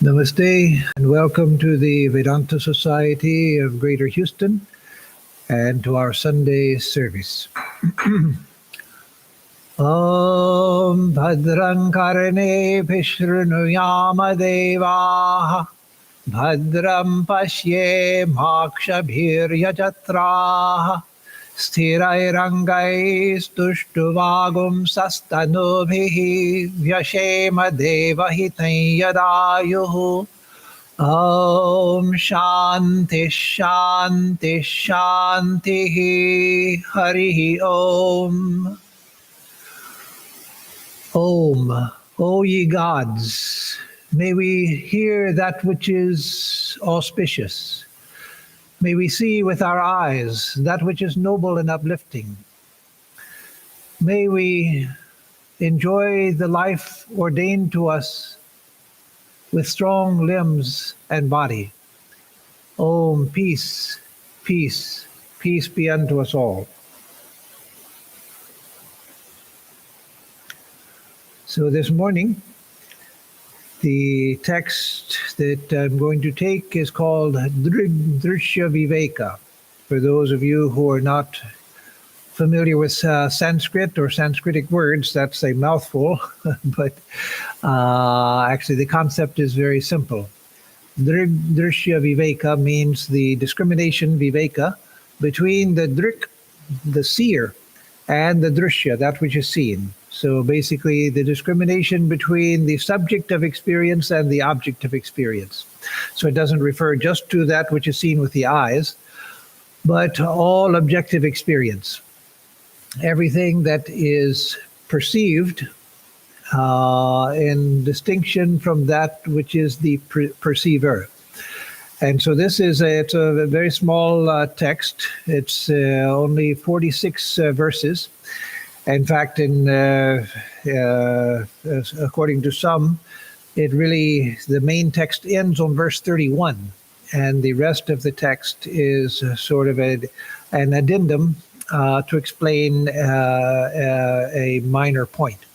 Namaste and welcome to the Vedanta Society of Greater Houston and to our Sunday service. Om Bhadram Karane Vishrunuyama Devaha Bhadram Pashye Makshabhir Yajatraha Sthirairangai Stuštuvagum Sastanubhihi Vyashema Devahitai Yadayuhu Om Shanti Shanti Shanti Harihi Om. Om, O ye gods, may we hear that which is auspicious. May we see with our eyes that which is noble and uplifting. May we enjoy the life ordained to us with strong limbs and body. Om, peace, peace, peace be unto us all. So this morning, the text that I'm going to take is called Drg-Drshya-Viveka. For those of you who are not familiar with Sanskrit or Sanskritic words, that's a mouthful, but actually the concept is very simple. Drg-Drshya-Viveka means the discrimination, Viveka, between the Drik, the seer, and the Drshya, that which is seen. So basically the discrimination between the subject of experience and the object of experience. So it doesn't refer just to that which is seen with the eyes, but all objective experience. Everything that is perceived in distinction from that which is the perceiver. And so this is it's a very small text. It's only 46 verses. In fact, according to some, the main text ends on verse 31, and the rest of the text is sort of an addendum to explain a minor point.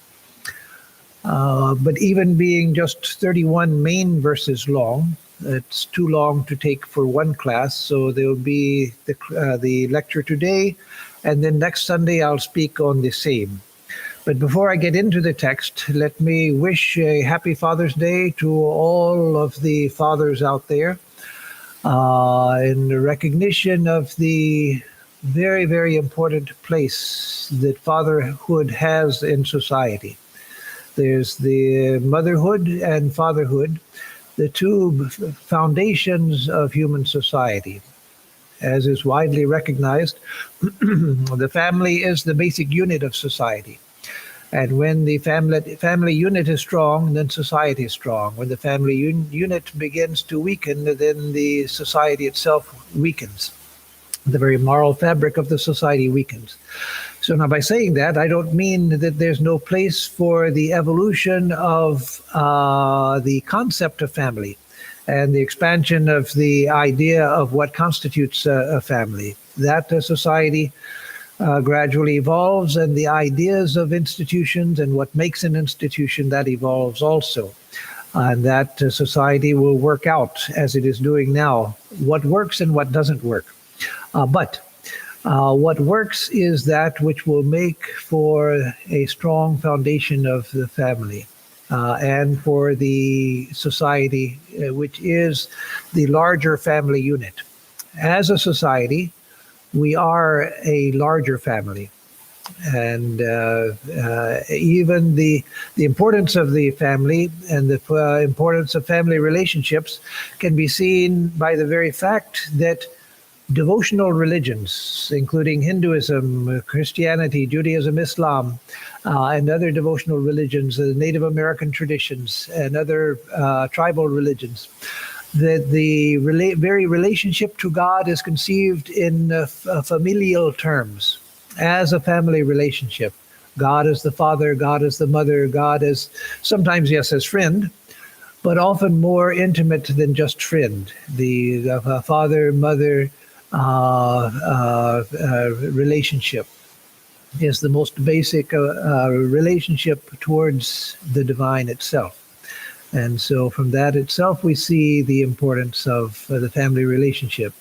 But even being just 31 main verses long, it's too long to take for one class, so there will be the lecture today, and then next Sunday I'll speak on the same. But before I get into the text, let me wish a happy Father's Day to all of the fathers out there in recognition of the very, very important place that fatherhood has in society. There's the motherhood and fatherhood, the two foundations of human society. As is widely recognized, the family is the basic unit of society. And when the family unit is strong, then society is strong. When the family unit begins to weaken, then the society itself weakens. The very moral fabric of the society weakens. So now by saying that, I don't mean that there's no place for the evolution of the concept of family and the expansion of the idea of what constitutes a family. That society gradually evolves, and the ideas of institutions and what makes an institution, that evolves also. And that society will work out, as it is doing now, what works and what doesn't work. But what works is that which will make for a strong foundation of the family. And for the society, which is the larger family unit. As a society, we are a larger family. And even the importance of the family and the importance of family relationships can be seen by the very fact that devotional religions, including Hinduism, Christianity, Judaism, Islam, and other devotional religions, Native American traditions, and other tribal religions, that the very relationship to God is conceived in familial terms, as a family relationship. God is the father, God is the mother, God is sometimes, yes, as friend, but often more intimate than just friend. The father-mother relationship is the most basic relationship towards the divine itself. And so from that itself, we see the importance of the family relationship.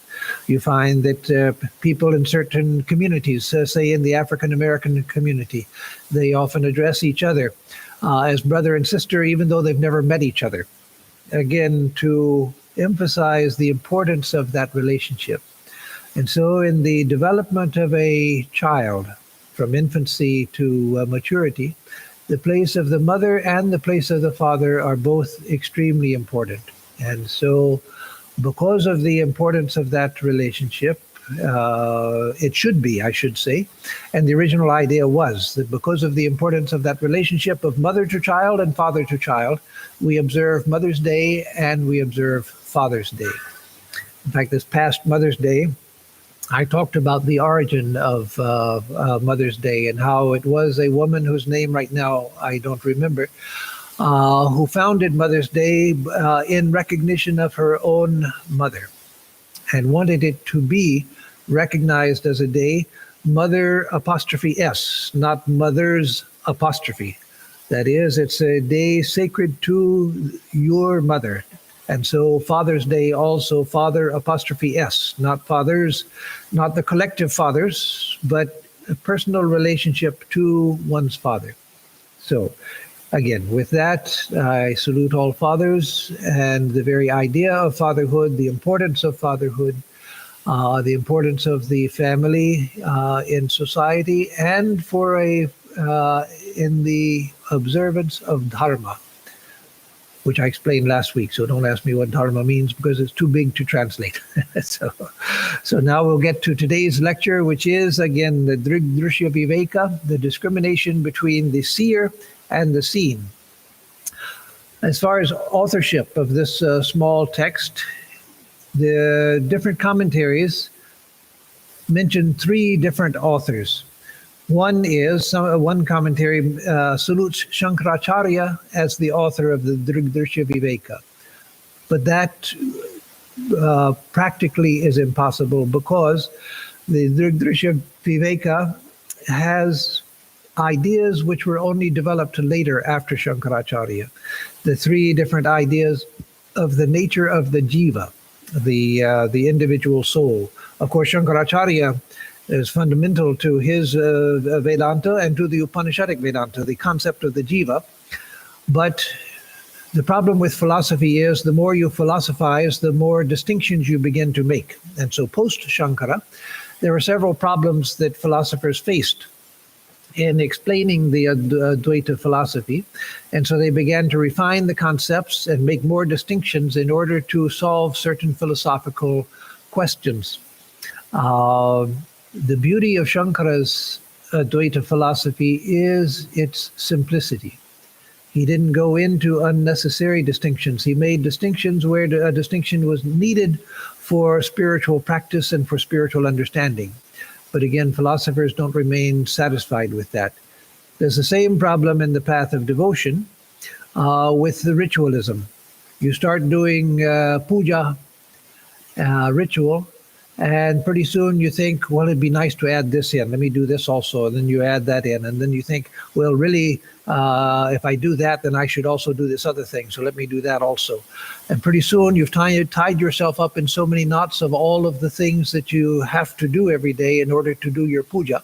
You find that people in certain communities, say in the African American community, they often address each other as brother and sister, even though they've never met each other. Again, to emphasize the importance of that relationship. And so in the development of a child, from infancy to maturity, the place of the mother and the place of the father are both extremely important. And so because of the importance of that relationship, it should be, I should say, and the original idea was that because of the importance of that relationship of mother to child and father to child, we observe Mother's Day and we observe Father's Day. In fact, this past Mother's Day, I talked about the origin of Mother's Day and how it was a woman whose name right now I don't remember, who founded Mother's Day in recognition of her own mother and wanted it to be recognized as a day, Mother apostrophe S, not Mother's apostrophe. That is, it's a day sacred to your mother. And so Father's Day also Father apostrophe S, not fathers, not the collective fathers, but a personal relationship to one's father. So again, with that, I salute all fathers and the very idea of fatherhood, the importance of fatherhood, the importance of the family in society, and for in the observance of Dharma, which I explained last week. So don't ask me what Dharma means because it's too big to translate. So now we'll get to today's lecture, which is, again, the Drg-Drshya-Viveka, the discrimination between the seer and the seen. As far as authorship of this small text, the different commentaries mention three different authors. One commentary salutes Shankaracharya as the author of the Drg-Drshya-Viveka. But that practically is impossible because the Drg-Drshya-Viveka has ideas which were only developed later after Shankaracharya. The three different ideas of the nature of the jiva, the individual soul. Of course, Shankaracharya is fundamental to his Vedanta and to the Upanishadic Vedanta, the concept of the jiva. But the problem with philosophy is the more you philosophize, the more distinctions you begin to make. And so post-Shankara, there were several problems that philosophers faced in explaining the Advaita philosophy. And so they began to refine the concepts and make more distinctions in order to solve certain philosophical questions. The beauty of Shankara's Advaita philosophy is its simplicity. He didn't go into unnecessary distinctions. He made distinctions where a distinction was needed for spiritual practice and for spiritual understanding. But again, philosophers don't remain satisfied with that. There's the same problem in the path of devotion with the ritualism. You start doing puja, ritual, and pretty soon you think, well, it'd be nice to add this in. Let me do this also. And then you add that in. And then you think, well, really, if I do that, then I should also do this other thing. So let me do that also. And pretty soon you've tied yourself up in so many knots of all of the things that you have to do every day in order to do your puja.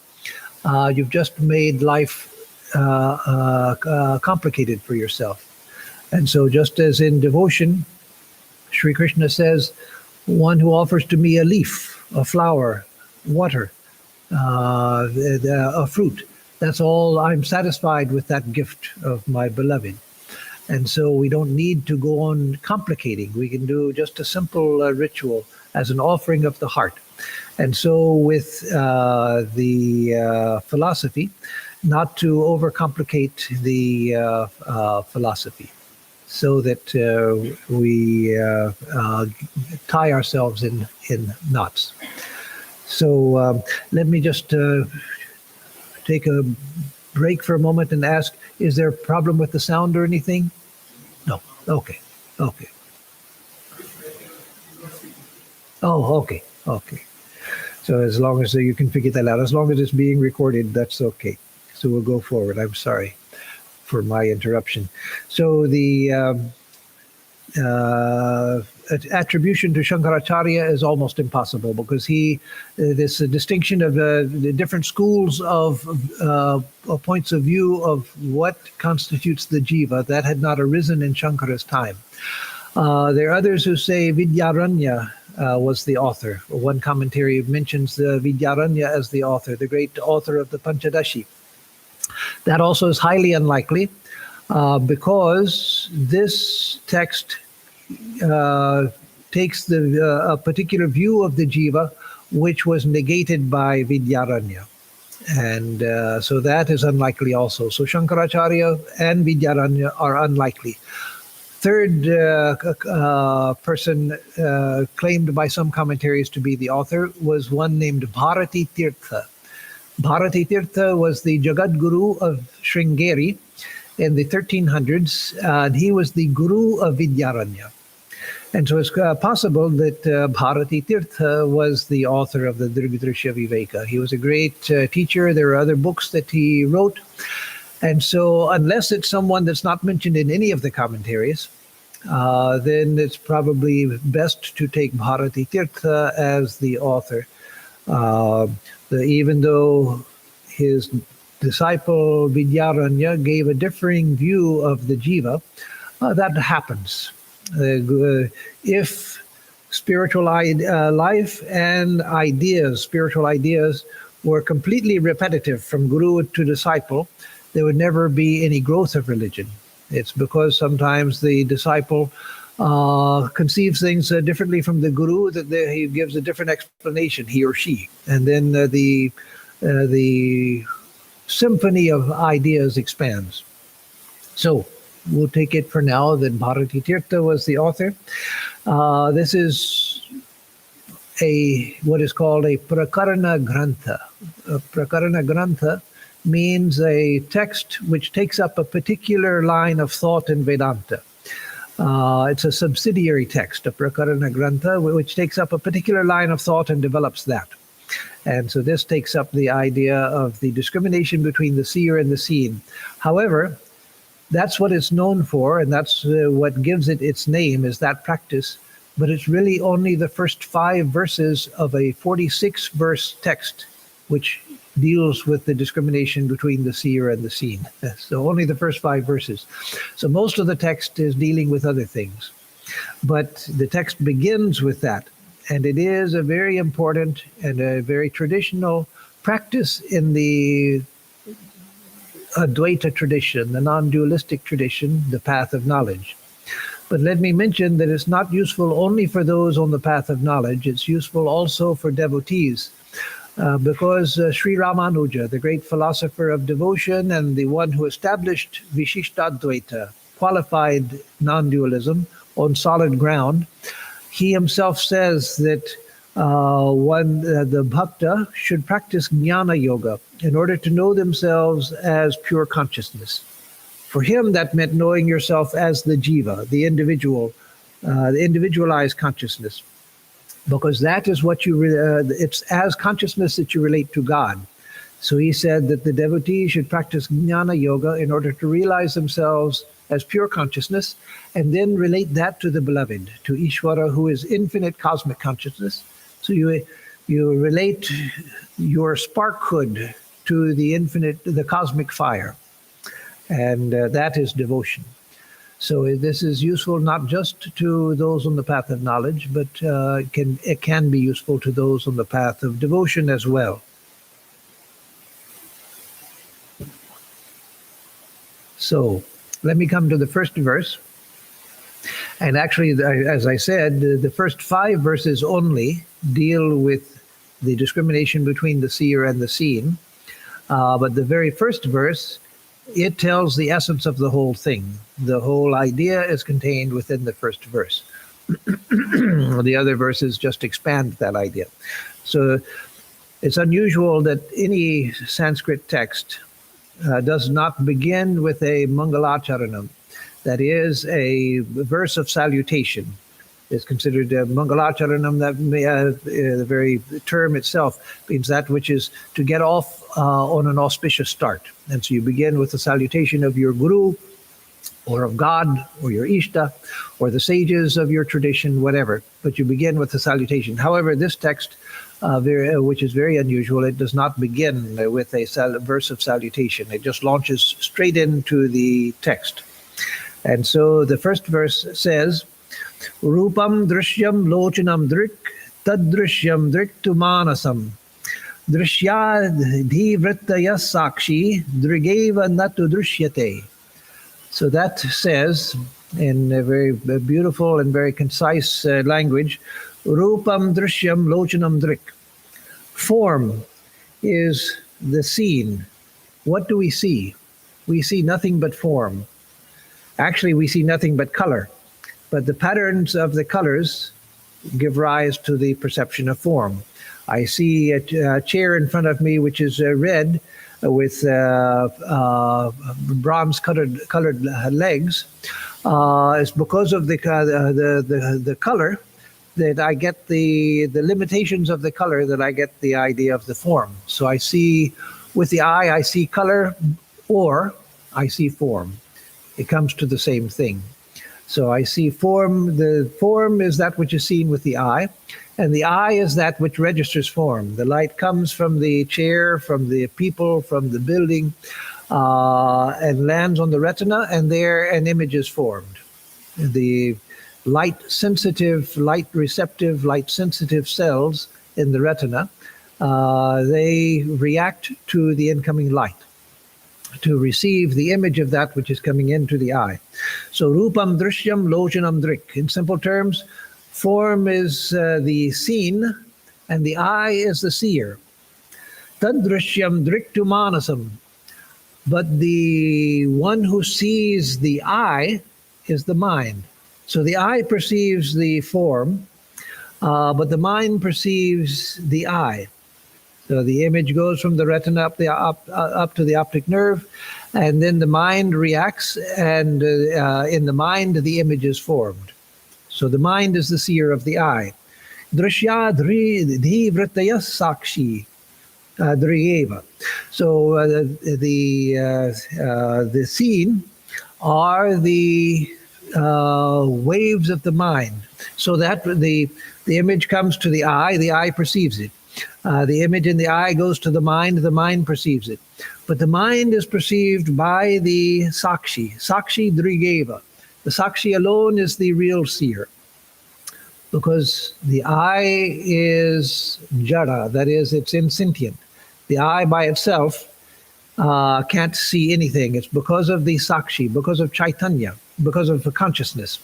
You've just made life complicated for yourself. And so just as in devotion, Sri Krishna says, one who offers to me a leaf, a flower, water, a fruit, that's all. I'm satisfied with that gift of my beloved. And so we don't need to go on complicating. We can do just a simple ritual as an offering of the heart. And so with the philosophy, not to overcomplicate the philosophy, so that we tie ourselves in knots. So let me just take a break for a moment and ask, is there a problem with the sound or anything? No. Okay. Okay. Oh, okay. Okay. So as long as you can figure that out, as long as it's being recorded, that's okay. So we'll go forward. I'm sorry for my interruption. So the Attribution to Shankaracharya is almost impossible because this distinction of the different schools of points of view of what constitutes the jiva, that had not arisen in Shankara's time. There are others who say Vidyaranya was the author. One commentary mentions the Vidyaranya as the author, the great author of the Panchadashi. That also is highly unlikely because this text takes a particular view of the jiva which was negated by Vidyaranya. And so that is unlikely also. So Shankaracharya and Vidyaranya are unlikely. Third person claimed by some commentaries to be the author was one named Bharati Tirtha. Bharati Tirtha was the Jagat Guru of Sringeri in the 1300s, and he was the Guru of Vidyaranya. And so it's possible that Bharati Tirtha was the author of the Drg-Drshya-Viveka. He was a great teacher. There are other books that he wrote. And so unless it's someone that's not mentioned in any of the commentaries, then it's probably best to take Bharati Tirtha as the author. Even though his disciple Vidyaranya gave a differing view of the jiva, that happens. If spiritual life and spiritual ideas were completely repetitive from guru to disciple, there would never be any growth of religion. It's because sometimes the disciple conceives things differently from the guru that he gives a different explanation, he or she. And then the symphony of ideas expands. So we'll take it for now that Bharati Tirtha was the author. This is what is called a Prakarana Grantha. A Prakarana Grantha means a text which takes up a particular line of thought in Vedanta. It's a subsidiary text, a Prakarana Grantha, which takes up a particular line of thought and develops that. And so this takes up the idea of the discrimination between the seer and the seen. However, that's what it's known for, and that's what gives it its name, is that practice. But it's really only the first 5 verses of a 46-verse text which deals with the discrimination between the seer and the seen. So only the first 5 verses. So most of the text is dealing with other things. But the text begins with that. And it is a very important and a very traditional practice in the Advaita tradition, the non-dualistic tradition, the path of knowledge. But let me mention that it's not useful only for those on the path of knowledge. It's useful also for devotees. Because Sri Ramanuja, the great philosopher of devotion and the one who established Vishishtadvaita, qualified non-dualism on solid ground, he himself says that the bhakta should practice jnana yoga in order to know themselves as pure consciousness. For him, that meant knowing yourself as the jiva, the individual, the individualized consciousness. Because that is what it's as consciousness that you relate to God. So he said that the devotee should practice jnana yoga in order to realize themselves as pure consciousness, and then relate that to the beloved, to Ishvara, who is infinite cosmic consciousness. So you relate your sparkhood to the infinite, the cosmic fire, and that is devotion. So this is useful not just to those on the path of knowledge, but it can be useful to those on the path of devotion as well. So let me come to the first verse. And actually, as I said, the first 5 verses only deal with the discrimination between the seer and the seen. But the very first verse, it tells the essence of the whole thing. The whole idea is contained within the first verse. The other verses just expand that idea. So it's unusual that any Sanskrit text does not begin with a Mangalacharanam. That is a verse of salutation. It's considered a Mangalacharanam. That the very term itself means that which is to get off on an auspicious start. And so you begin with the salutation of your guru, or of God, or your Ishta, or the sages of your tradition, whatever. But you begin with the salutation. However, this text, which is very unusual, it does not begin with a verse of salutation. It just launches straight into the text. And so the first verse says, Rupam drishyam lochanam drik, tad drishyam drik tu manasam. Drshya-Viveka sakshi, Drg-eva natu drishyate. So that says, in a very beautiful and very concise language, Rupam drishyam lochanam drik. Form is the seen. What do we see? We see nothing but form. Actually, we see nothing but color. But the patterns of the colors give rise to the perception of form. I see a chair in front of me which is red with bronze-colored legs. It's because of the color that I get the limitations of the color that I get the idea of the form. So I see, with the eye, I see color or I see form. It comes to the same thing. So I see form. The form is that which is seen with the eye, and the eye is that which registers form. The light comes from the chair, from the people, from the building, and lands on the retina, and there an image is formed. The light-sensitive, light-receptive, light-sensitive cells in the retina, they react to the incoming light, to receive the image of that which is coming into the eye. So rupam drishyam lochanam drik. In simple terms, form is the seen and the eye is the seer. Tad drishyam drik tu manasam. But the one who sees the eye is the mind. So the eye perceives the form, but the mind perceives the eye. So the image goes from the retina up to the optic nerve, and then the mind reacts, and in the mind the image is formed. So the mind is the seer of the eye. Drg-Drshya-Viveka Drg-eva. So the seen are the waves of the mind. So that the image comes to the eye perceives it. The image in the eye goes to the mind perceives it. But the mind is perceived by the sakshi Drg-eva. The sakshi alone is the real seer, because the eye is jada, that is, it's insentient. The eye by itself can't see anything. It's because of the sakshi, because of chaitanya, because of consciousness.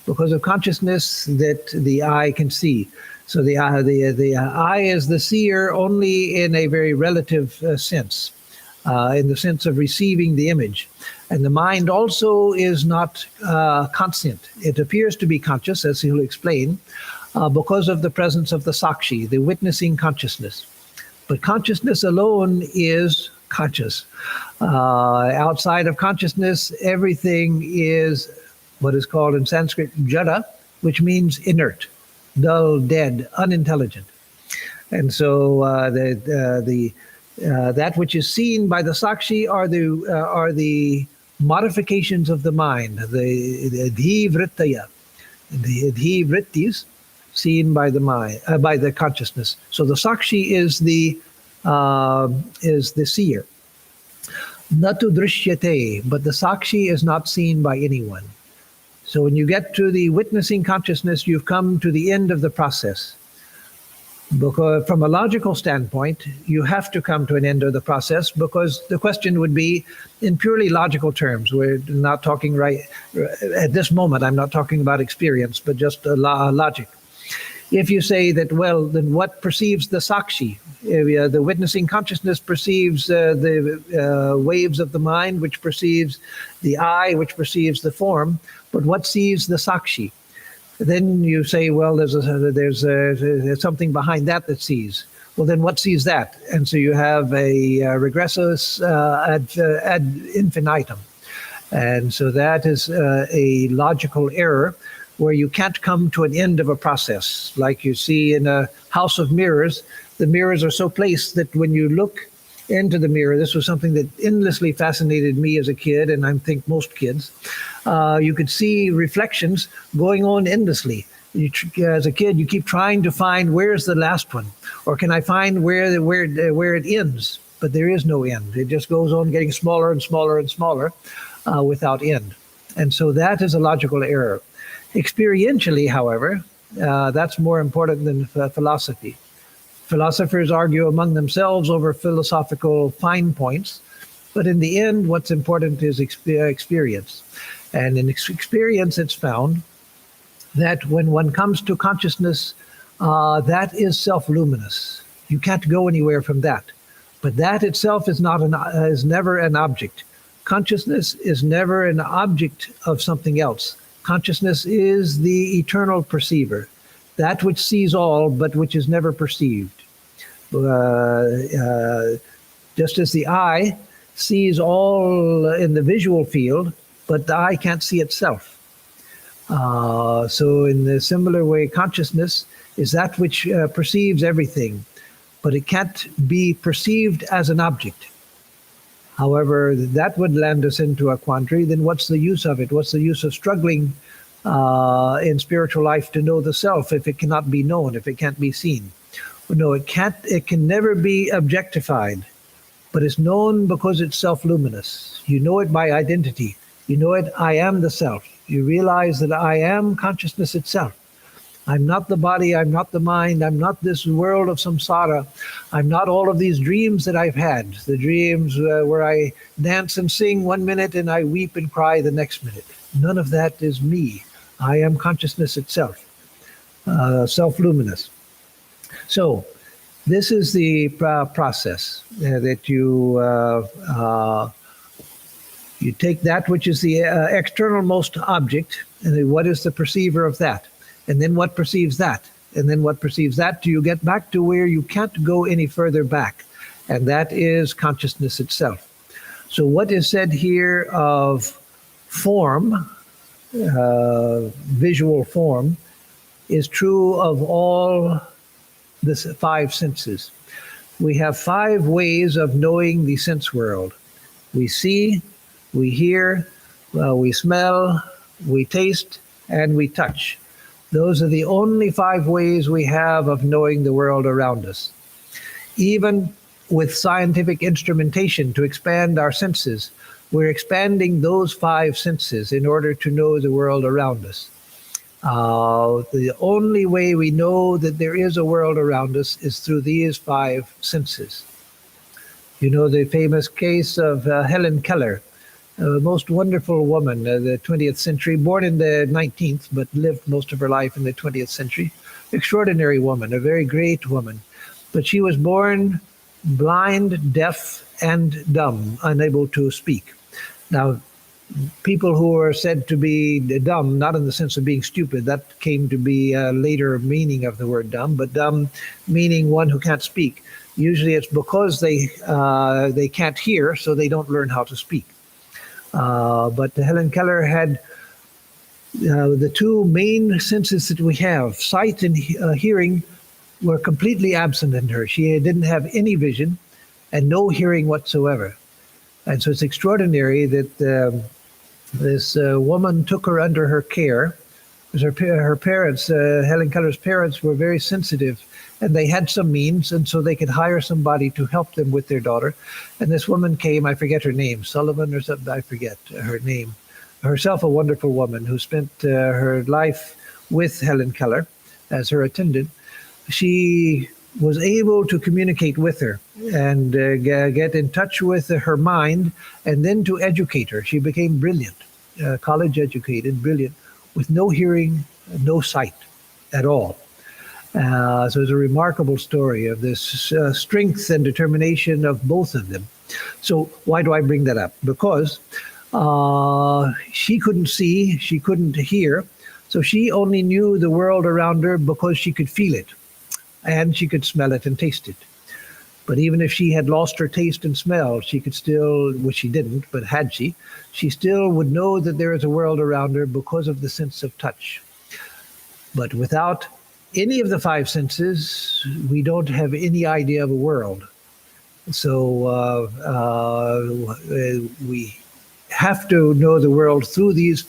Because of consciousness that the eye can see. So the eye is the seer only in a very relative sense, in the sense of receiving the image. And the mind also is not conscient. It appears to be conscious, as he'll explain, because of the presence of the sakshi, the witnessing consciousness. But consciousness alone is conscious. Outside of consciousness, everything is what is called in Sanskrit jada, which means inert, dull, dead, unintelligent. And so that which is seen by the sakshi are the modifications of the mind, the dhivrittaya, the dhivrittis seen by the mind, by the consciousness. So the sakshi is the seer. Natu drishyate, but the sakshi is not seen by anyone. So when you get to the witnessing consciousness, you've come to the end of the process. Because from a logical standpoint, you have to come to an end of the process, because the question would be in purely logical terms. We're not talking right at this moment. I'm not talking about experience, but just logic. If you say that, well, then what perceives the sakshi? The witnessing consciousness perceives the waves of the mind, which perceives the eye, which perceives the form. But what sees the sakshi? Then you say, well, there's something behind that sees. Well, then what sees that? And so you have a regressus ad infinitum. And so that is a logical error where you can't come to an end of a process. Like you see in a house of mirrors, the mirrors are so placed that when you look into the mirror. This was something that endlessly fascinated me as a kid, and I think most kids. You could see reflections going on endlessly. As a kid, you keep trying to find where's the last one, or can I find where it ends? But there is no end. It just goes on getting smaller and smaller and smaller without end. And so that is a logical error. Experientially, however, that's more important than philosophy. Philosophers argue among themselves over philosophical fine points, but in the end, what's important is experience. And in experience, it's found that when one comes to consciousness, that is self-luminous. You can't go anywhere from that. But that itself is never an object. Consciousness is never an object of something else. Consciousness is the eternal perceiver, that which sees all but which is never perceived. Just as the eye sees all in the visual field, but the eye can't see itself. So in the similar way, consciousness is that which perceives everything, but it can't be perceived as an object. However, that would land us into a quandary. Then what's the use of it? What's the use of struggling in spiritual life to know the self if it cannot be known, if it can't be seen? No, it can't. It can never be objectified, but it's known because it's self-luminous. You know it by identity. You know it, I am the self. You realize that I am consciousness itself. I'm not the body, I'm not the mind, I'm not this world of samsara. I'm not all of these dreams that I've had, the dreams where I dance and sing one minute and I weep and cry the next minute. None of that is me. I am consciousness itself, self-luminous. So this is the process that you take that which is the external-most object, and then what is the perceiver of that? And then what perceives that? And then what perceives that till you get back to where you can't go any further back, and that is consciousness itself. So what is said here of form, visual form, is true of all the five senses. We have five ways of knowing the sense world. We see, we hear, we smell, we taste, and we touch. Those are the only five ways we have of knowing the world around us. Even with scientific instrumentation to expand our senses, we're expanding those five senses in order to know the world around us. The only way we know that there is a world around us is through these five senses. You know the famous case of Helen Keller, a most wonderful woman, the 20th century, born in the 19th, but lived most of her life in the 20th century. Extraordinary woman, a very great woman. But she was born blind, deaf, and dumb, unable to speak. Now, people who are said to be dumb, not in the sense of being stupid, that came to be a later meaning of the word dumb, but dumb meaning one who can't speak. Usually it's because they can't hear, so they don't learn how to speak. But Helen Keller had the two main senses that we have, sight and hearing, were completely absent in her. She didn't have any vision and no hearing whatsoever. And so it's extraordinary that this woman took her under her care, because her parents, Helen Keller's parents, were very sensitive, and they had some means, and so they could hire somebody to help them with their daughter. And this woman came, I forget her name, Sullivan or something, I forget her name. Herself a wonderful woman who spent her life with Helen Keller as her attendant. She was able to communicate with her and get in touch with her mind, and then to educate her. She became brilliant, college educated, brilliant, with no hearing, no sight at all. So it's a remarkable story of this strength and determination of both of them. So why do I bring that up? Because she couldn't see, she couldn't hear, so she only knew the world around her because she could feel it, and she could smell it and taste it. But even if she had lost her taste and smell, she could still, which she didn't, but had she still would know that there is a world around her because of the sense of touch. But without any of the five senses, we don't have any idea of a world. So we have to know the world through these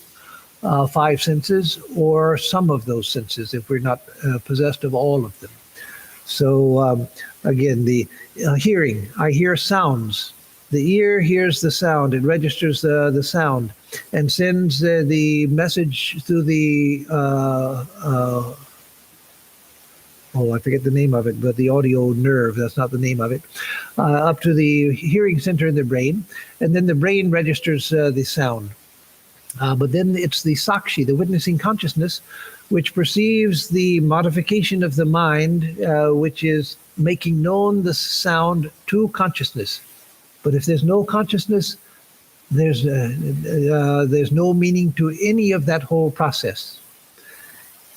five senses, or some of those senses, if we're not possessed of all of them. So again, the hearing, I hear sounds. The ear hears the sound, it registers the sound and sends the message through the, I forget the name of it, but the audio nerve, that's not the name of it, up to the hearing center in the brain. And then the brain registers the sound. But then it's the sakshi, the witnessing consciousness, which perceives the modification of the mind, which is making known the sound to consciousness. But if there's no consciousness, there's no meaning to any of that whole process.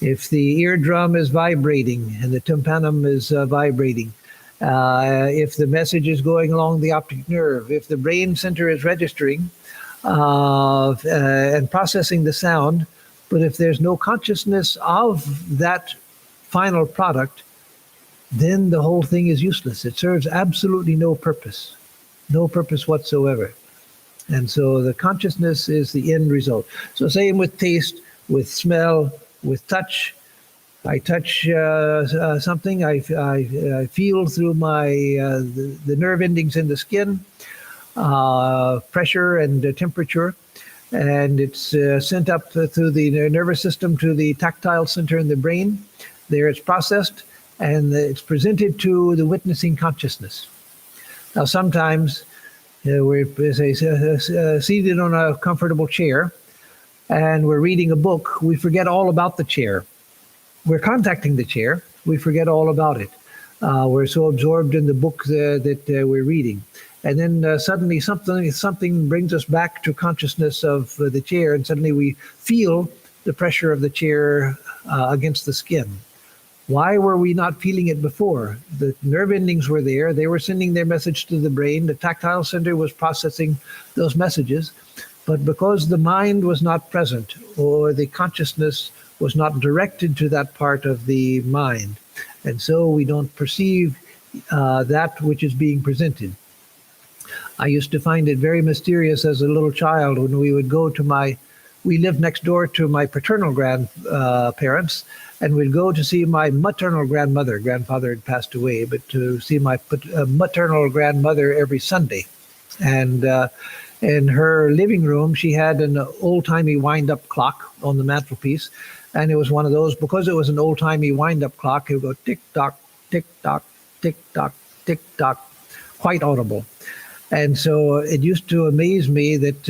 If the eardrum is vibrating and the tympanum is vibrating, if the message is going along the optic nerve, if the brain center is registering and processing the sound, but if there's no consciousness of that final product, then the whole thing is useless. It serves absolutely no purpose whatsoever. And so the consciousness is the end result. So same with taste, with smell, with touch. I touch something, I feel through my the nerve endings in the skin, pressure and temperature, and it's sent up through the nervous system to the tactile center in the brain. There it's processed, and it's presented to the witnessing consciousness. Now sometimes we're seated on a comfortable chair, and we're reading a book. We forget all about the chair. We're contacting the chair. We forget all about it. We're so absorbed in the book that we're reading. And then suddenly something brings us back to consciousness of the chair, and suddenly we feel the pressure of the chair against the skin. Why were we not feeling it before? The nerve endings were there. They were sending their message to the brain. The tactile center was processing those messages. But because the mind was not present, or the consciousness was not directed to that part of the mind, and so we don't perceive that which is being presented. I used to find it very mysterious as a little child when we would go to we lived next door to my paternal grandparents, and we'd go to see my maternal grandmother. Grandfather had passed away, but to see my maternal grandmother every Sunday. And in her living room, she had an old-timey wind-up clock on the mantelpiece, and it was one of those, because it was an old-timey wind-up clock, it would go tick-tock, tick-tock, tick-tock, tick-tock, quite audible. And so it used to amaze me that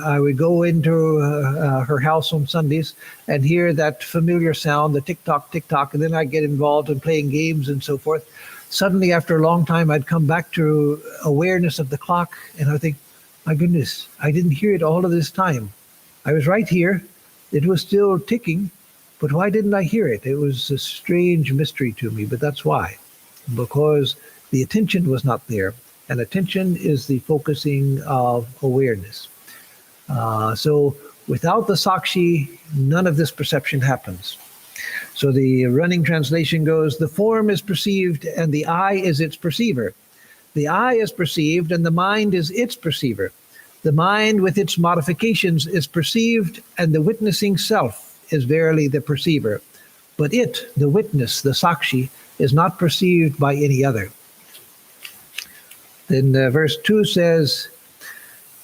I would go into her house on Sundays and hear that familiar sound, the tick-tock, tick-tock, and then I'd get involved in playing games and so forth. Suddenly, after a long time, I'd come back to awareness of the clock, and I'd think, my goodness, I didn't hear it all of this time. I was right here. It was still ticking, but why didn't I hear it? It was a strange mystery to me, but that's why. Because the attention was not there. And attention is the focusing of awareness. So without the sakshi, none of this perception happens. So the running translation goes, the form is perceived and the I is its perceiver. The I is perceived and the mind is its perceiver. The mind with its modifications is perceived, and the witnessing self is verily the perceiver. But it, the witness, the sakshi, is not perceived by any other. Then verse 2 says,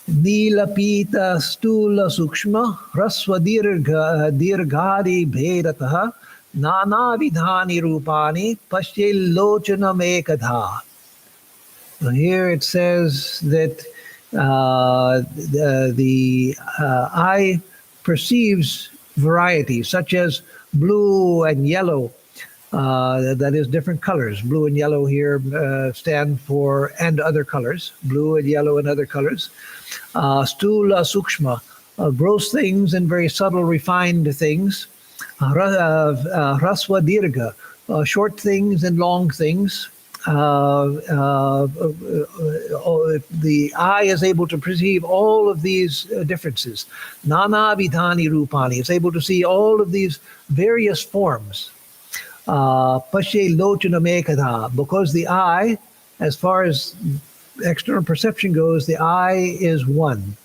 Nilapita stula sukshma rasva dirghadi bhedataha nana vidhani rupani pashyellochana mekadha. Here it says that the eye perceives variety, such as blue and yellow. That is different colors. Blue and yellow here stand for, and other colors, blue and yellow and other colors. Stula sukshma, gross things and very subtle, refined things. Rasva dirgha, short things and long things. The eye is able to perceive all of these differences. Nana vidhani rupani, it's able to see all of these various forms. Pashyellochana mekadha, because the eye as far as external perception goes, the I is one.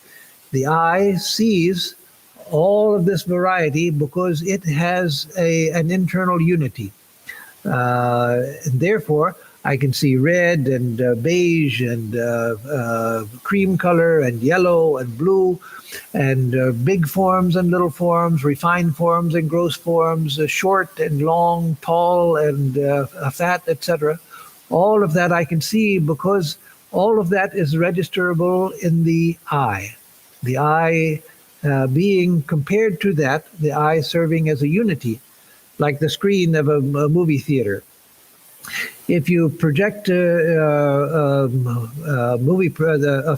The I sees all of this variety because it has an internal unity. And therefore, I can see red and beige and cream color and yellow and blue and big forms and little forms, refined forms and gross forms, short and long, tall and fat, etc. All of that I can see because all of that is registerable in the I. The I being compared to that, the I serving as a unity, like the screen of a movie theater. If you project a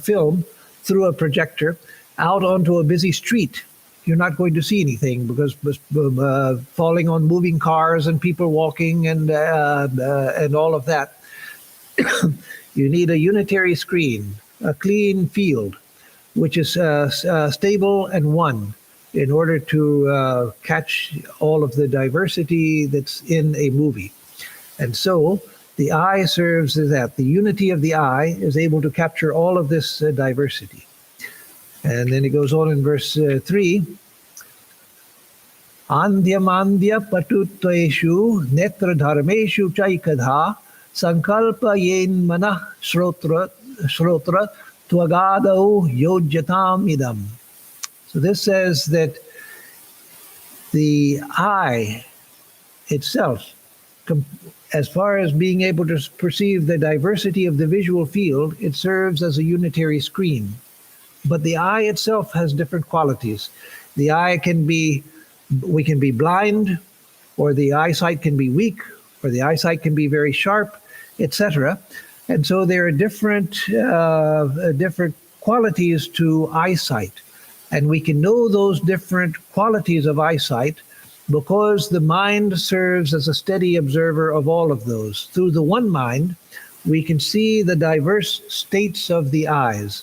film through a projector out onto a busy street, you're not going to see anything because falling on moving cars and people walking and all of that. You need a unitary screen, a clean field, which is stable and one, in order to catch all of the diversity that's in a movie. And so the I serves as that. The unity of the I is able to capture all of this diversity. And then it goes on in verse 3. Andhyamandhya patutvaeshu netra dharmeshu chaikadha sankalpa yen manah shrotra tvagadau yojyatam idam. So this says that the I itself, as far as being able to perceive the diversity of the visual field, it serves as a unitary screen. But the eye itself has different qualities. The eye we can be blind, or the eyesight can be weak, or the eyesight can be very sharp, etc. And so there are different qualities to eyesight. And we can know those different qualities of eyesight because the mind serves as a steady observer of all of those. Through the one mind, we can see the diverse states of the eyes.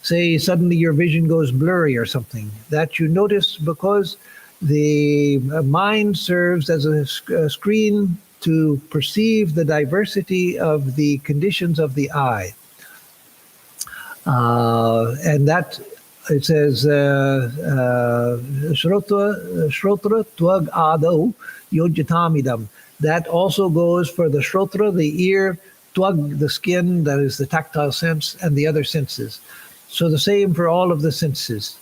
Say suddenly your vision goes blurry or something. That you notice because the mind serves as a screen to perceive the diversity of the conditions of the eye. And that, it says, Shrotra Twag Adau Yojyatamidam. That also goes for the Shrotra, the ear, Twag, the skin, that is the tactile sense, and the other senses. So the same for all of the senses.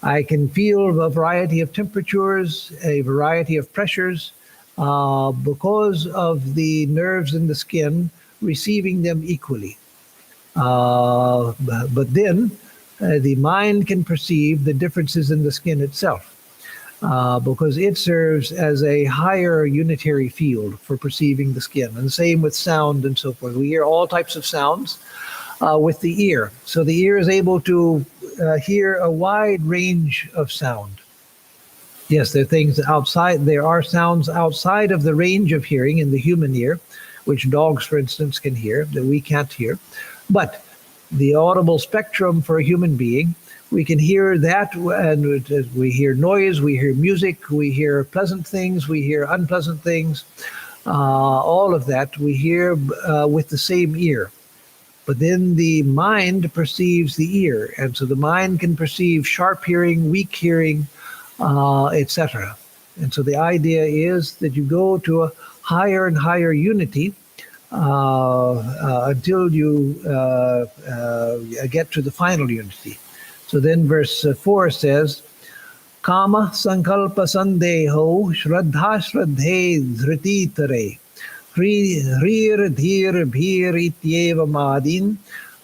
I can feel a variety of temperatures, a variety of pressures, because of the nerves in the skin receiving them equally. But then the mind can perceive the differences in the skin itself, because it serves as a higher unitary field for perceiving the skin. And the same with sound and so forth. We hear all types of sounds with the ear. So the ear is able to hear a wide range of sound. Yes, there are things outside. There are sounds outside of the range of hearing in the human ear, which dogs, for instance, can hear, that we can't hear. But the audible spectrum for a human being, we can hear that, and we hear noise, we hear music, we hear pleasant things, we hear unpleasant things. All of that we hear with the same ear. But then the mind perceives the ear, and so the mind can perceive sharp hearing, weak hearing, etc. And so the idea is that you go to a higher and higher unity until you get to the final unity. So then verse 4 says, Kama sankalpa sandeho shraddha shraddhe dhriti tare hrir dhir bhir ityeva madin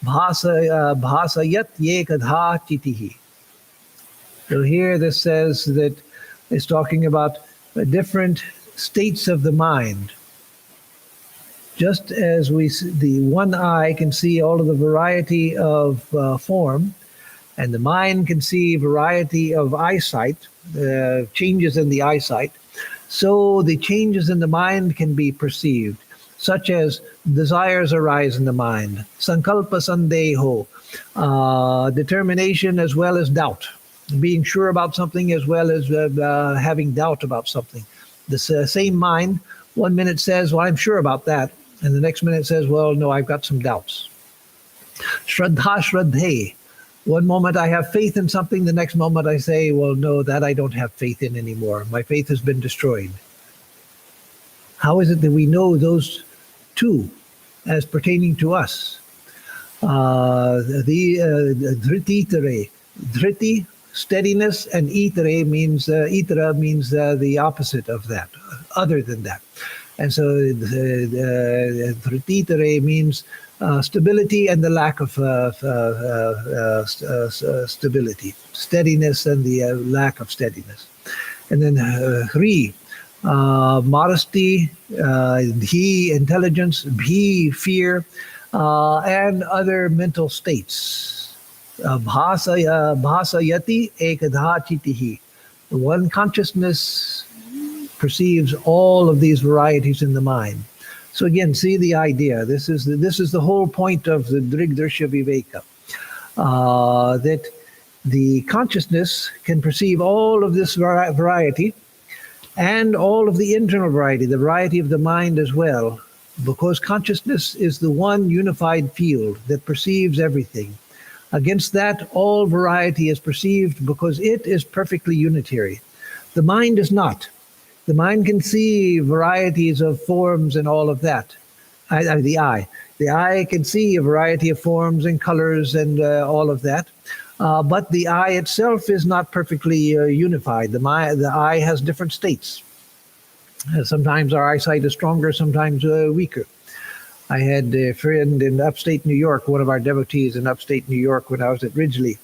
bhasayat yekadha chitihi. So here this says that it's talking about different states of the mind. Just as the one eye can see all of the variety of form, and the mind can see variety of eyesight, changes in the eyesight, so the changes in the mind can be perceived, such as desires arise in the mind, sankalpa sandeho, determination as well as doubt, being sure about something as well as having doubt about something. The same mind, 1 minute says, well, I'm sure about that, And the next minute says, well, no, I've got some doubts. Shraddha Shraddhe. One moment I have faith in something, the next moment I say, well, no, that I don't have faith in anymore. My faith has been destroyed. How is it that we know those two as pertaining to us? Drti-tere. Driti, steadiness, and itere means, itera means the opposite of that, other than that. And so Drti-tere means stability and the lack of stability, steadiness and the lack of steadiness. And then Hri, modesty, Dhi, intelligence, Bhi, fear, and other mental states. Bhasayati ekadha chitihi. The one consciousness perceives all of these varieties in the mind. So again, see the idea. This is the whole point of the Drg-Drshya-Viveka, that the consciousness can perceive all of this variety and all of the internal variety, the variety of the mind as well, because consciousness is the one unified field that perceives everything. Against that, all variety is perceived because it is perfectly unitary. The mind is not. The mind can see varieties of forms and all of that. The eye can see a variety of forms and colors and all of that. But the eye itself is not perfectly unified. The eye has different states. Sometimes our eyesight is stronger, sometimes weaker. I had a friend in upstate New York, one of our devotees in upstate New York when I was at Ridgely.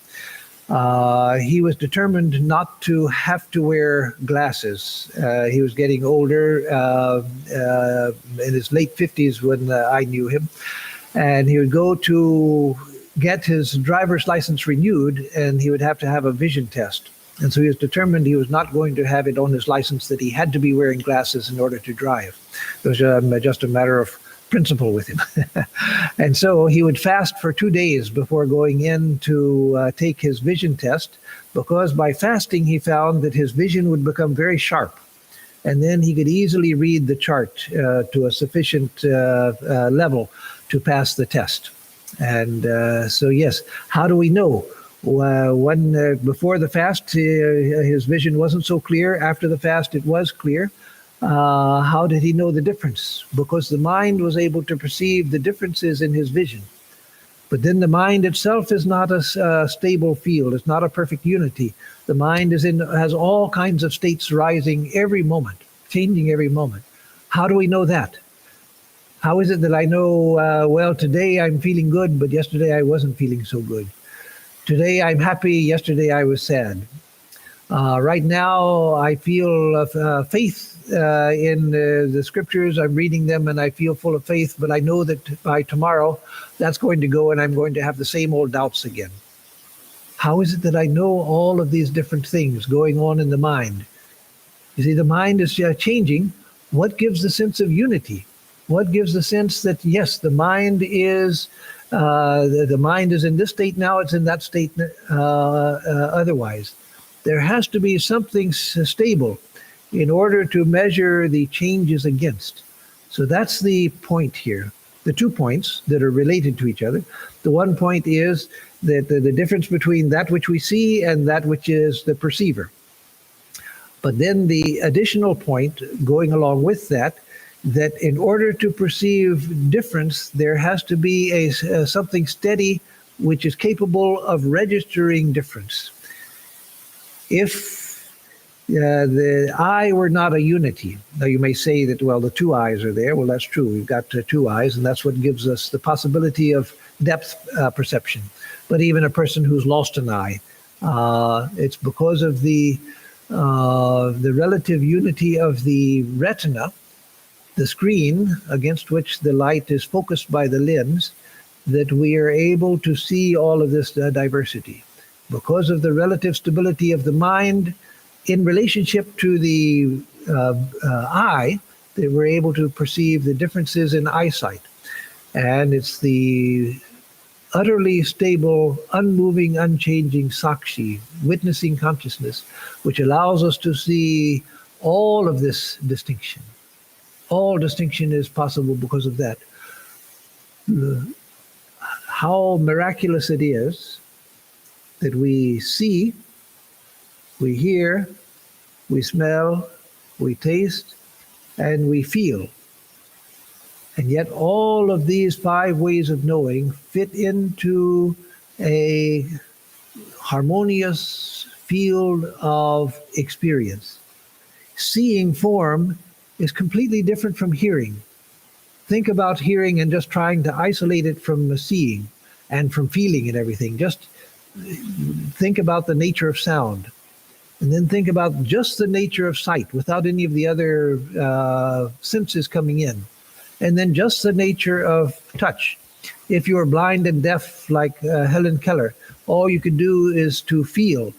He was determined not to have to wear glasses. He was getting older, in his late 50s when I knew him. And he would go to get his driver's license renewed, and he would have to have a vision test. And so he was determined he was not going to have it on his license that he had to be wearing glasses in order to drive. It was just a matter of principle with him. And so he would fast for 2 days before going in to take his vision test, because by fasting he found that his vision would become very sharp. And then he could easily read the chart to a sufficient level to pass the test. And so yes, how do we know? Before the fast, his vision wasn't so clear. After the fast, it was clear. How did he know the difference? Because the mind was able to perceive the differences in his vision. But then the mind itself is not a stable field. It's not a perfect unity. The mind has all kinds of states rising every moment, changing every moment. How do we know that? How is it that I know, well, today I'm feeling good, but yesterday I wasn't feeling so good? Today I'm happy, yesterday I was sad. Right now I feel faith in the scriptures. I'm reading them and I feel full of faith, but I know that by tomorrow that's going to go and I'm going to have the same old doubts again. How is it that I know all of these different things going on in the mind? You see, the mind is changing. What gives the sense of unity? What gives the sense that, yes, the mind is in this state now, it's in that state otherwise? There has to be something stable in order to measure the changes against. So that's the point here. The 2 points that are related to each other. The one point is that the difference between that which we see and that which is the perceiver. But then the additional point going along with that in order to perceive difference, there has to be something steady which is capable of registering difference. If the eye were not a unity, now you may say that, well, the 2 eyes are there. Well, that's true. We've got 2 eyes, and that's what gives us the possibility of depth perception. But even a person who's lost an eye, it's because of the relative unity of the retina, the screen against which the light is focused by the lens, that we are able to see all of this diversity. Because of the relative stability of the mind in relationship to the eye, that we're able to perceive the differences in eyesight. And it's the utterly stable, unmoving, unchanging Sakshi, witnessing consciousness, which allows us to see all of this distinction. All distinction is possible because of that. How miraculous it is that we see, we hear, we smell, we taste, and we feel. And yet all of these 5 ways of knowing fit into a harmonious field of experience. Seeing form is completely different from hearing. Think about hearing and just trying to isolate it from seeing and from feeling and everything. Just think about the nature of sound. And then think about just the nature of sight without any of the other senses coming in. And then just the nature of touch. If you're blind and deaf like Helen Keller, all you can do is to feel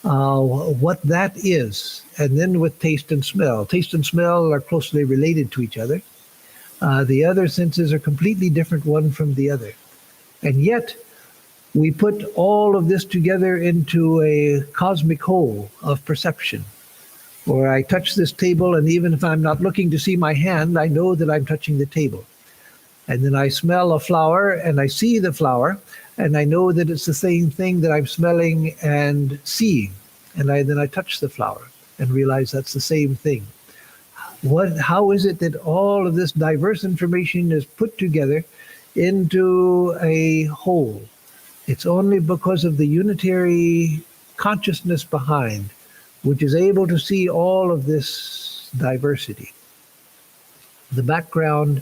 what that is. And then with taste and smell. Taste and smell are closely related to each other. The other senses are completely different one from the other. And yet, we put all of this together into a cosmic whole of perception, where I touch this table, and even if I'm not looking to see my hand, I know that I'm touching the table. And then I smell a flower, and I see the flower, and I know that it's the same thing that I'm smelling and seeing. And then I touch the flower and realize that's the same thing. How is it that all of this diverse information is put together into a whole? It's only because of the unitary consciousness behind, which is able to see all of this diversity. The background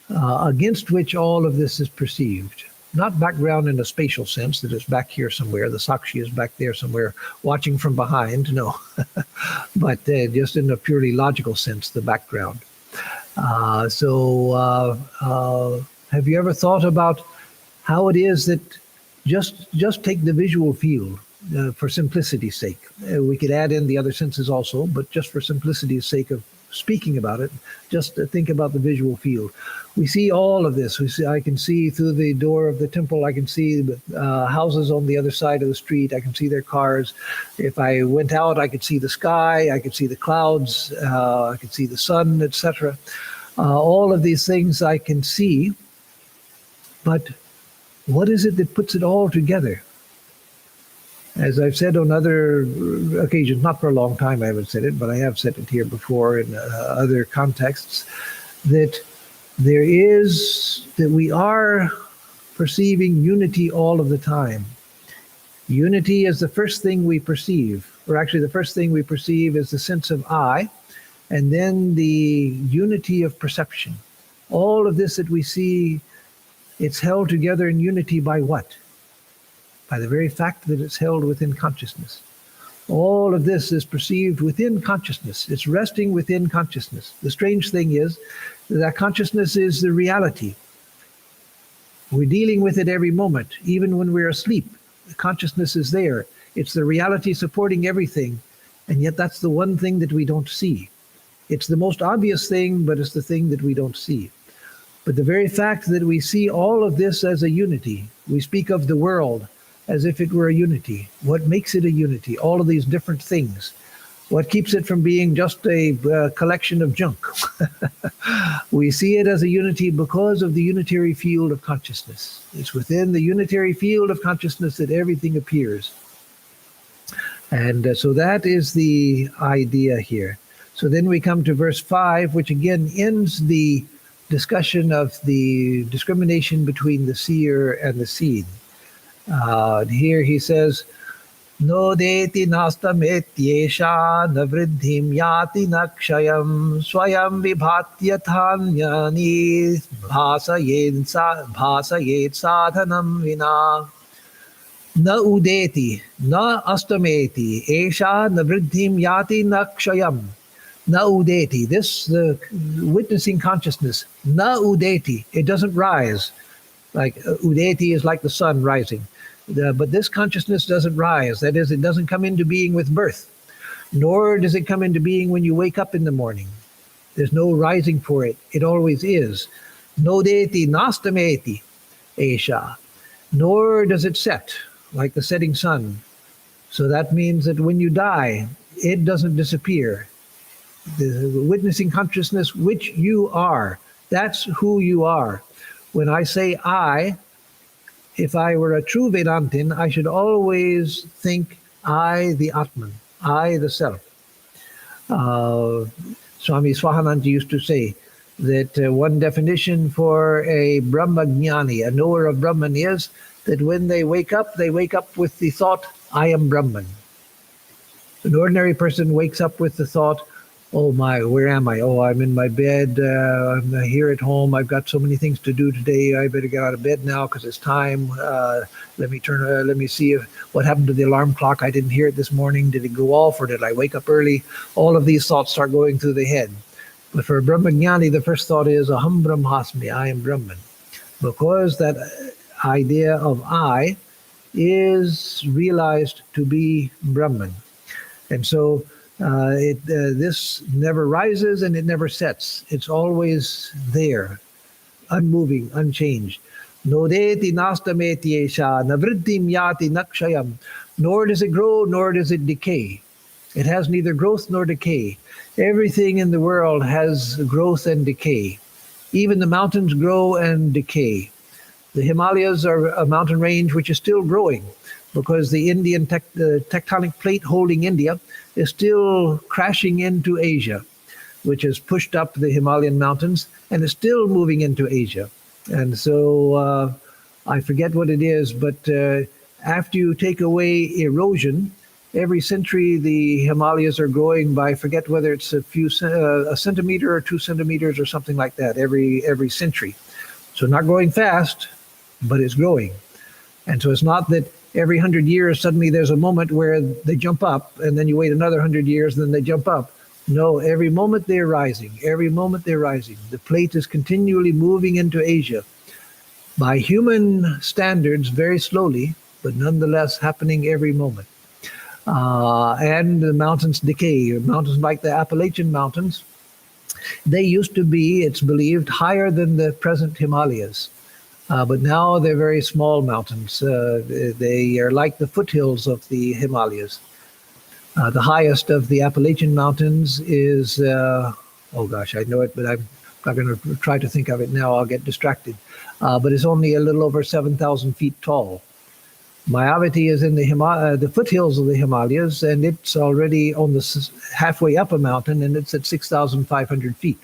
against which all of this is perceived. Not background in a spatial sense, that it's back here somewhere, the Sakshi is back there somewhere watching from behind, no. But just in a purely logical sense, the background. Have you ever thought about how it is that just take the visual field for simplicity's sake. We could add in the other senses also, but just for simplicity's sake of speaking about it, just think about the visual field. We see all of this. I can see through the door of the temple. I can see houses on the other side of the street. I can see their cars. If I went out, I could see the sky. I could see the clouds. I could see the sun, etc. All of these things I can see. But what is it that puts it all together? As I've said on other occasions, not for a long time I haven't said it, but I have said it here before in other contexts, that we are perceiving unity all of the time. Unity is the first thing we perceive, or actually the first thing we perceive is the sense of I, and then the unity of perception. All of this that we see, it's held together in unity by what? By the very fact that it's held within consciousness. All of this is perceived within consciousness. It's resting within consciousness. The strange thing is that consciousness is the reality. We're dealing with it every moment, even when we're asleep. The consciousness is there. It's the reality supporting everything, and yet that's the one thing that we don't see. It's the most obvious thing, but it's the thing that we don't see. But the very fact that we see all of this as a unity, we speak of the world as if it were a unity. What makes it a unity? All of these different things. What keeps it from being just a collection of junk? We see it as a unity because of the unitary field of consciousness. It's within the unitary field of consciousness that everything appears. And so that is the idea here. So then we come to verse 5, which again ends the discussion of the discrimination between the seer and the seen. Here he says, No deti nastametyesha na vriddhim yati nakshayam swayam vibhatyatanyani bhasayet sadhanam vina. Na udeti, na astameti, esha na vriddhim yati nakshayam. Na udeti, this, the witnessing consciousness, na udeti, it doesn't rise. Like udeti is like the sun rising. But this consciousness doesn't rise. That is, it doesn't come into being with birth, nor does it come into being when you wake up in the morning. There's no rising for it. It always is. Nodeti nastameti esha. Nor does it set, like the setting sun. So that means that when you die, it doesn't disappear. the witnessing consciousness, which you are. That's who you are. When I say I, if I were a true Vedantin, I should always think I, the Atman, I, the self. Swami Swahananda used to say that one definition for a Brahmajnani, a knower of Brahman, is that when they wake up with the thought, I am Brahman. An ordinary person wakes up with the thought, oh my, where am I? Oh, I'm in my bed. I'm here at home. I've got so many things to do today. I better get out of bed now because it's time. Let me see what happened to the alarm clock. I didn't hear it this morning. Did it go off or did I wake up early? All of these thoughts start going through the head. But for a Brahmajnani, the first thought is, Aham Brahmasmi, I am Brahman. Because that idea of I is realized to be Brahman. And so this never rises and it never sets. It's always there, unmoving, unchanged. Nodeti nastameti esha navriddhim yati nakshayam. Nor does it grow, nor does it decay. It has neither growth nor decay. Everything in the world has growth and decay. Even the mountains grow and decay. The Himalayas are a mountain range which is still growing because the Indian tectonic plate holding India is still crashing into Asia, which has pushed up the Himalayan mountains and is still moving into Asia. And so I forget what it is, but after you take away erosion, every century the Himalayas are growing by, I forget whether it's a centimeter or 2 centimeters or something like that, every century. So not growing fast, but it's growing. And so it's not that every 100 years suddenly there's a moment where they jump up and then you wait another 100 years and then they jump up. No, every moment they're rising, every moment they're rising. The plate is continually moving into Asia by human standards very slowly, but nonetheless happening every moment. And the mountains decay. Mountains like the Appalachian Mountains, they used to be, it's believed, higher than the present Himalayas. But now they're very small mountains. They are like the foothills of the Himalayas. The highest of the Appalachian Mountains is, oh gosh, I know it, but I'm not going to try to think of it now. I'll get distracted. But it's only a little over 7,000 feet tall. Mayavati is in the foothills of the Himalayas, and it's already on the halfway up a mountain, and it's at 6,500 feet.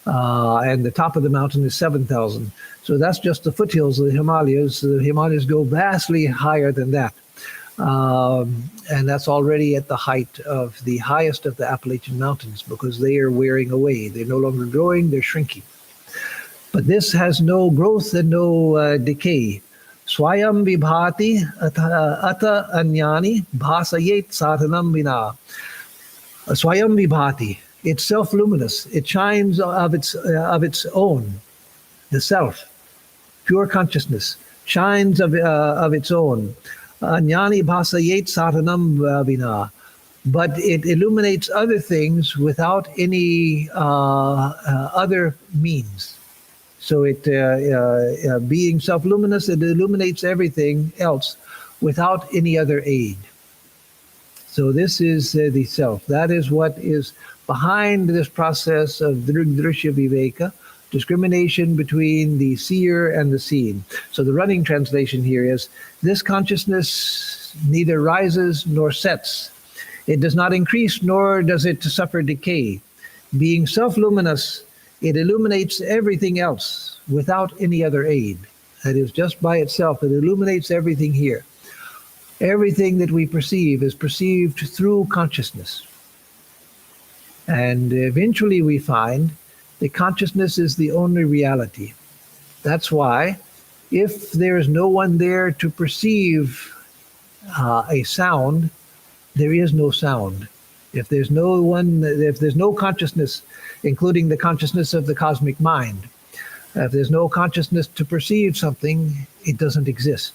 And the top of the mountain is 7,000. So that's just the foothills of the Himalayas. The Himalayas go vastly higher than that. And that's already at the height of the highest of the Appalachian Mountains because they are wearing away. They're no longer growing, they're shrinking. But this has no growth and no decay. Swayam vibhati ata anyani bhasayet sadhanam vina. Swayam vibhati. It's self-luminous. It shines of its own. The self, pure consciousness, shines of its own. Anyani bhasayet sadhanam vina. But it illuminates other things without any other means. So it, being self-luminous, it illuminates everything else without any other aid. So this is the self. That is what is behind this process of Drg-Drshya-Viveka, discrimination between the seer and the seen. So the running translation here is, this consciousness neither rises nor sets. It does not increase nor does it suffer decay. Being self-luminous, it illuminates everything else without any other aid. That is, just by itself, it illuminates everything here. Everything that we perceive is perceived through consciousness. And eventually we find that consciousness is the only reality. That's why, if there is no one there to perceive a sound, there is no sound. If there's no consciousness, including the consciousness of the cosmic mind, if there's no consciousness to perceive something, it doesn't exist.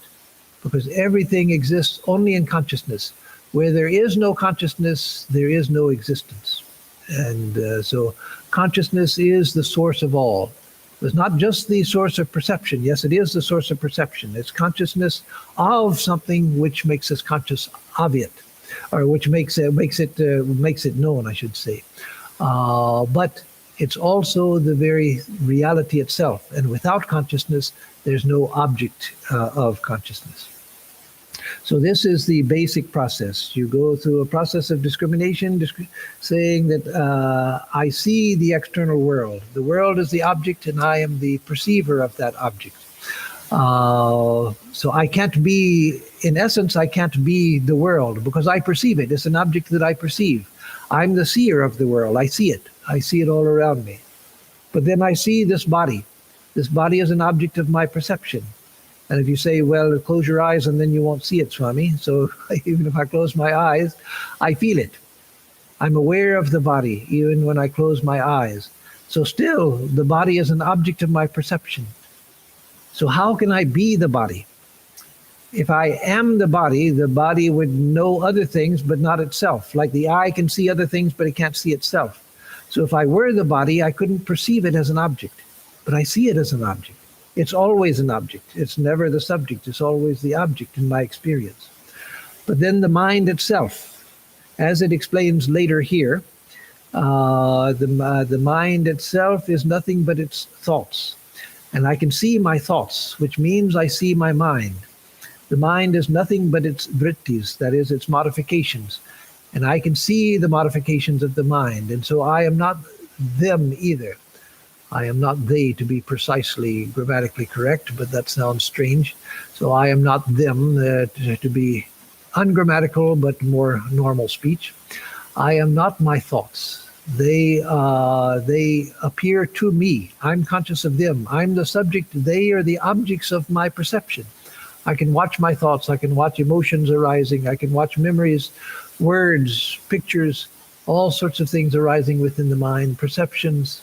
Because everything exists only in consciousness. Where there is no consciousness, there is no existence. And so consciousness is the source of all. It's not just the source of perception. Yes, it is the source of perception. It's consciousness of something which makes us conscious of it, or which makes it known, I should say. But it's also the very reality itself. And without consciousness, there's no object of consciousness. So this is the basic process. You go through a process of discrimination, saying that I see the external world. The world is the object, and I am the perceiver of that object. So I can't be, in essence, I can't be the world because I perceive it. It's an object that I perceive. I'm the seer of the world. I see it. I see it all around me. But then I see this body. This body is an object of my perception. And if you say, well, close your eyes and then you won't see it, Swami. So even if I close my eyes, I feel it. I'm aware of the body even when I close my eyes. So still, the body is an object of my perception. So how can I be the body? If I am the body would know other things but not itself. Like the eye can see other things, but it can't see itself. So if I were the body, I couldn't perceive it as an object. But I see it as an object. It's always an object. It's never the subject. It's always the object in my experience. But then the mind itself, as it explains later here, the mind itself is nothing but its thoughts. And I can see my thoughts, which means I see my mind. The mind is nothing but its vrittis, that is, its modifications. And I can see the modifications of the mind. And so I am not them either. I am not they, to be precisely grammatically correct, but that sounds strange. So I am not them, to be ungrammatical but more normal speech. I am not my thoughts. They appear to me. I'm conscious of them. I'm the subject. They are the objects of my perception. I can watch my thoughts. I can watch emotions arising. I can watch memories, words, pictures, all sorts of things arising within the mind, perceptions.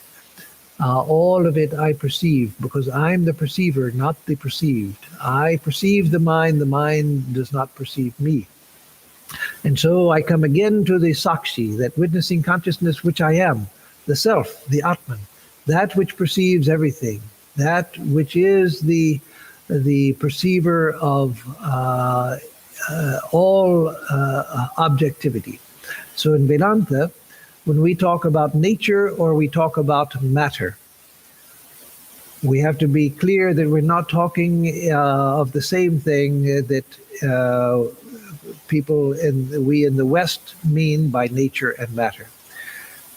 All of it I perceive because I'm the perceiver, not the perceived. I perceive the mind does not perceive me. And so I come again to the Sakshi, that witnessing consciousness which I am, the self, the Atman, that which perceives everything, that which is the perceiver of all objectivity. So in Vedanta, when we talk about nature or we talk about matter, we have to be clear that we're not talking of the same thing that we in the West mean by nature and matter.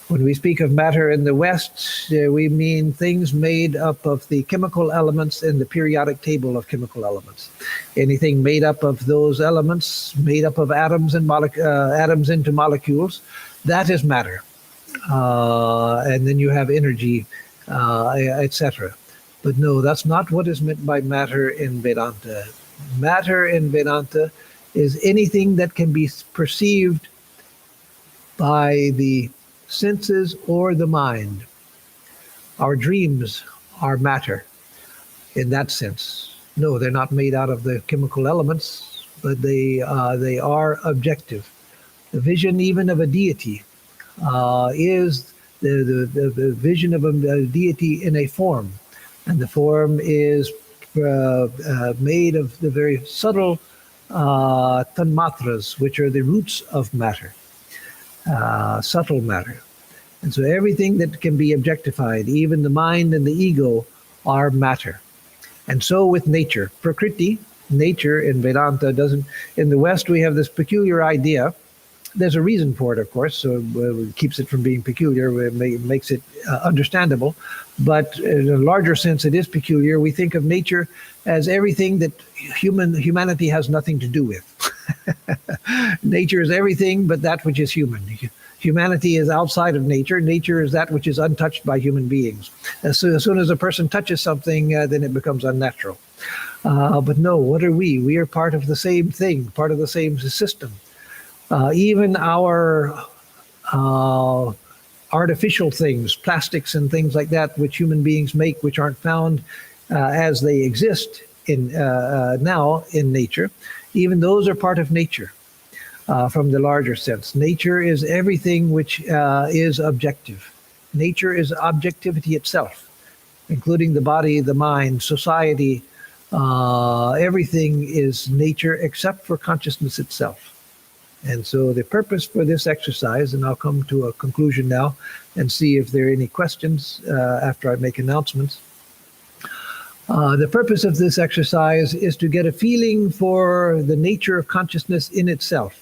When we speak of matter in the West, we mean things made up of the chemical elements in the periodic table of chemical elements. Anything made up of those elements, made up of atoms and atoms into molecules, that is matter. And then you have energy, etc. But no, that's not what is meant by matter in Vedanta. Matter in Vedanta is anything that can be perceived by the senses or the mind. Our dreams are matter in that sense. No, they're not made out of the chemical elements, but they are objective. The vision even of a deity is the vision of a deity in a form. And the form is made of the very subtle tanmatras, which are the roots of matter, subtle matter. And so everything that can be objectified, even the mind and the ego, are matter. And so with nature. Prakriti, nature in Vedanta doesn't, in the West we have this peculiar idea. There's a reason for it, of course, so it keeps it from being peculiar, it makes it understandable. But in a larger sense, it is peculiar. We think of nature as everything that humanity has nothing to do with. Nature is everything but that which is human. Humanity is outside of nature. Nature is that which is untouched by human beings. As soon as a person touches something, then it becomes unnatural. But no, what are we? We are part of the same thing, part of the same system. Even our artificial things, plastics and things like that, which human beings make, which aren't found as they exist in now in nature, even those are part of nature from the larger sense. Nature is everything which is objective. Nature is objectivity itself, including the body, the mind, society. Everything is nature except for consciousness itself. And so the purpose for this exercise, and I'll come to a conclusion now and see if there are any questions after I make announcements. The purpose of this exercise is to get a feeling for the nature of consciousness in itself.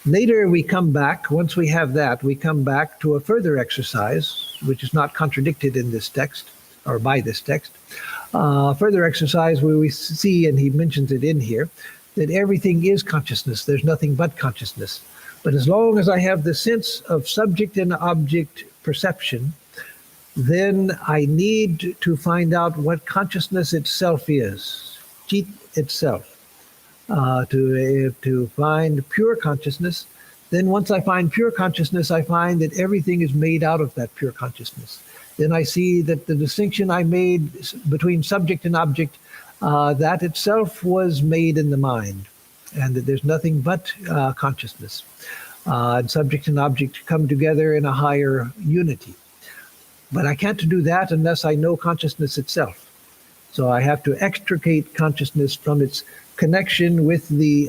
Later we come back, once we have that, we come back to a further exercise, which is not contradicted in this text, or by this text. Further exercise where we see, and he mentions it in here, that everything is consciousness. There's nothing but consciousness. But as long as I have the sense of subject and object perception, then I need to find out what consciousness itself is, Chit itself. To find pure consciousness. Then once I find pure consciousness, I find that everything is made out of that pure consciousness. Then I see that the distinction I made between subject and object, that itself was made in the mind, and that there's nothing but consciousness. And subject and object come together in a higher unity. But I can't do that unless I know consciousness itself. So I have to extricate consciousness from its connection with the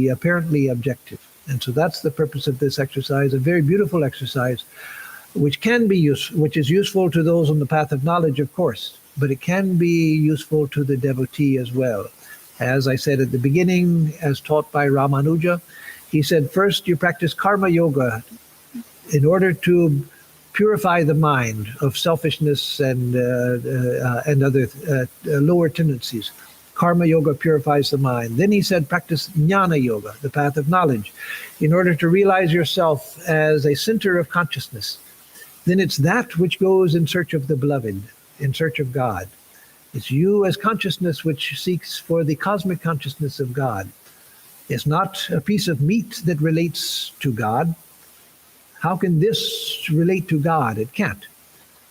apparently objective. And so that's the purpose of this exercise, a very beautiful exercise, which is useful to those on the path of knowledge, of course, but it can be useful to the devotee as well. As I said at the beginning, as taught by Ramanuja, he said, first you practice karma yoga in order to purify the mind of selfishness and other lower tendencies. Karma yoga purifies the mind. Then he said, practice jnana yoga, the path of knowledge, in order to realize yourself as a center of consciousness. Then it's that which goes in search of the beloved, in search of God. It's you as consciousness which seeks for the cosmic consciousness of God. It's not a piece of meat that relates to God. How can this relate to God? It can't.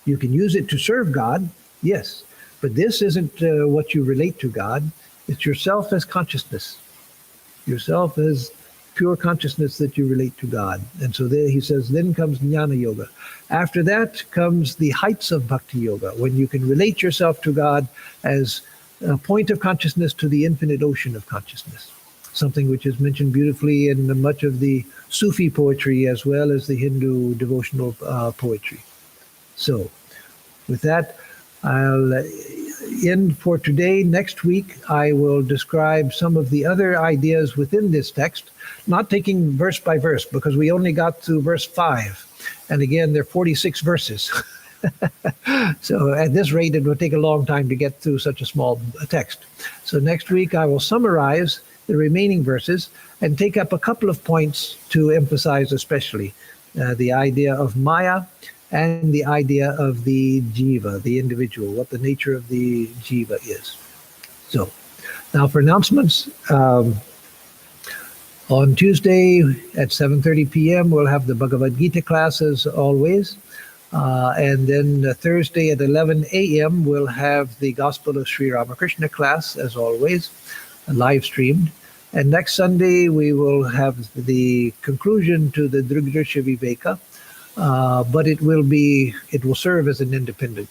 You can use it to serve God, yes, but this isn't what you relate to God. It's yourself as consciousness, yourself as pure consciousness that you relate to God. And so there he says, then comes jnana yoga. After that comes the heights of bhakti yoga, when you can relate yourself to God as a point of consciousness to the infinite ocean of consciousness. Something which is mentioned beautifully in much of the Sufi poetry as well as the Hindu devotional poetry. So, with that, I'll end for today. Next week, I will describe some of the other ideas within this text, not taking verse by verse, because we only got through verse 5. And again, there are 46 verses. So at this rate, it will take a long time to get through such a small text. So next week, I will summarize the remaining verses and take up a couple of points to emphasize, especially the idea of Maya and the idea of the jiva, the individual, what the nature of the jiva is. So now for announcements. On Tuesday at 7:30 p.m. we'll have the Bhagavad Gita class as always. And then Thursday at 11 a.m. we'll have the Gospel of Sri Ramakrishna class as always, live streamed. And next Sunday we will have the conclusion to the Drg-Drshya-Viveka, but it will serve as an independent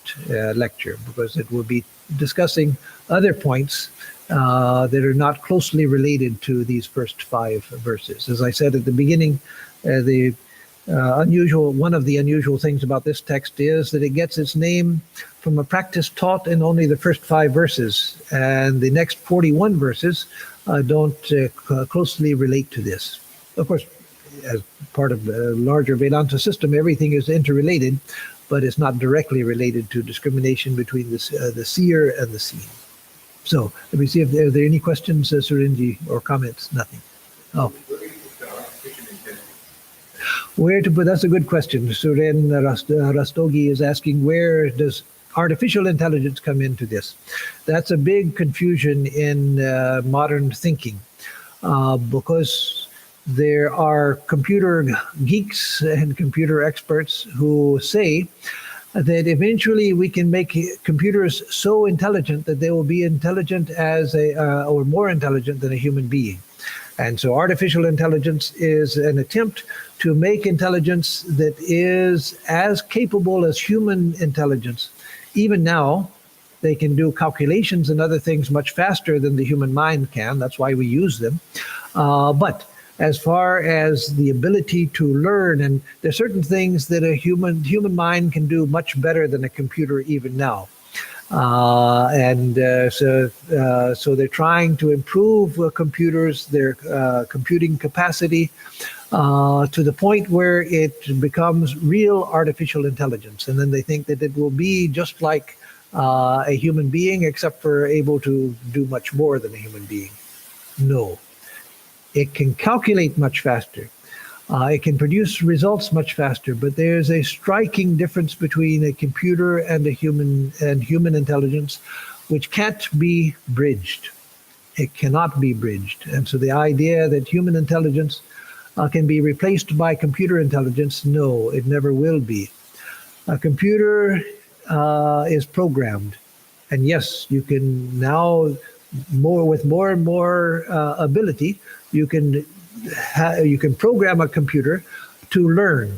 lecture, because it will be discussing other points that are not closely related to these first 5 verses. As I said at the beginning, one of the unusual things about this text is that it gets its name from a practice taught in only the first 5 verses, and the next 41 verses don't closely relate to this. Of course, as part of the larger Vedanta system, everything is interrelated, but it's not directly related to discrimination between the seer and the seen. So let me see if there are any questions, Surinji, or comments. Nothing. Oh. Where to put? That's a good question. Suren Rastogi is asking, where does artificial intelligence come into this? That's a big confusion in modern thinking, because there are computer geeks and computer experts who say that eventually we can make computers so intelligent that they will be intelligent or more intelligent than a human being. And so artificial intelligence is an attempt to make intelligence that is as capable as human intelligence. Even now, they can do calculations and other things much faster than the human mind can. That's why we use them. But as far as the ability to learn. And there's certain things that a human mind can do much better than a computer even now. So they're trying to improve computers, their computing capacity, to the point where it becomes real artificial intelligence. And then they think that it will be just like a human being, except for able to do much more than a human being. No. It can calculate much faster. It can produce results much faster, but there's a striking difference between a computer and human intelligence, which can't be bridged. It cannot be bridged. And so the idea that human intelligence can be replaced by computer intelligence, no, it never will be. A computer is programmed. And yes, you can now, with more and more ability, you can program a computer to learn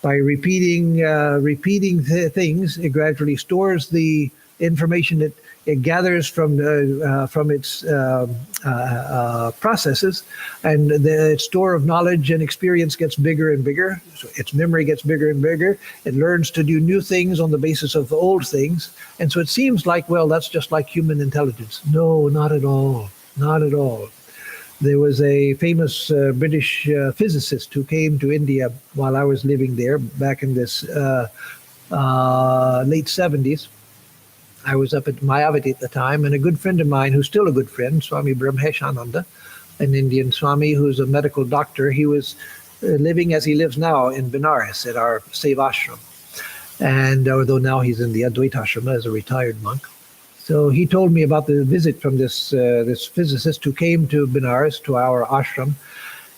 by repeating things. It gradually stores the information that it gathers from its processes, and its store of knowledge and experience gets bigger and bigger. So its memory gets bigger and bigger. It learns to do new things on the basis of old things, and so it seems like, well, that's just like human intelligence. No, not at all. Not at all. There was a famous British physicist who came to India while I was living there back in this late 70s. I was up at Mayavati at the time, and a good friend of mine, who's still a good friend, Swami Drg-Drshya-Viveka, an Indian Swami who's a medical doctor, he was living as he lives now in Benares at our Sevashram. And although now he's in the Advaita Ashrama as a retired monk. So he told me about the visit from this physicist who came to Benares, to our ashram.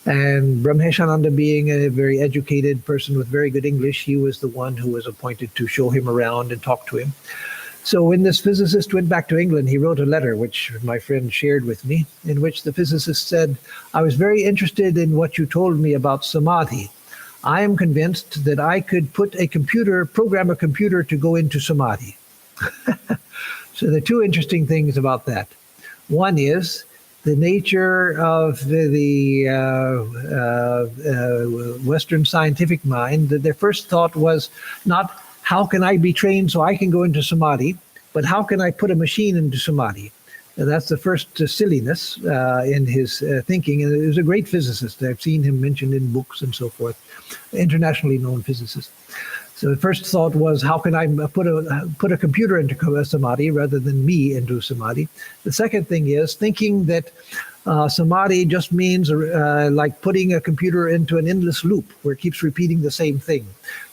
And Brahmeshananda, being a very educated person with very good English, he was the one who was appointed to show him around and talk to him. So when this physicist went back to England, he wrote a letter, which my friend shared with me, in which the physicist said, I was very interested in what you told me about samadhi. I am convinced that I could program a computer to go into samadhi. So there are two interesting things about that. One is the nature of the Western scientific mind, that their first thought was not, how can I be trained so I can go into samadhi, but how can I put a machine into samadhi? And that's the first silliness in his thinking. And he was a great physicist. I've seen him mentioned in books and so forth, internationally known physicist. So the first thought was, how can I put a computer into samadhi rather than me into samadhi? The second thing is thinking that samadhi just means like putting a computer into an endless loop where it keeps repeating the same thing.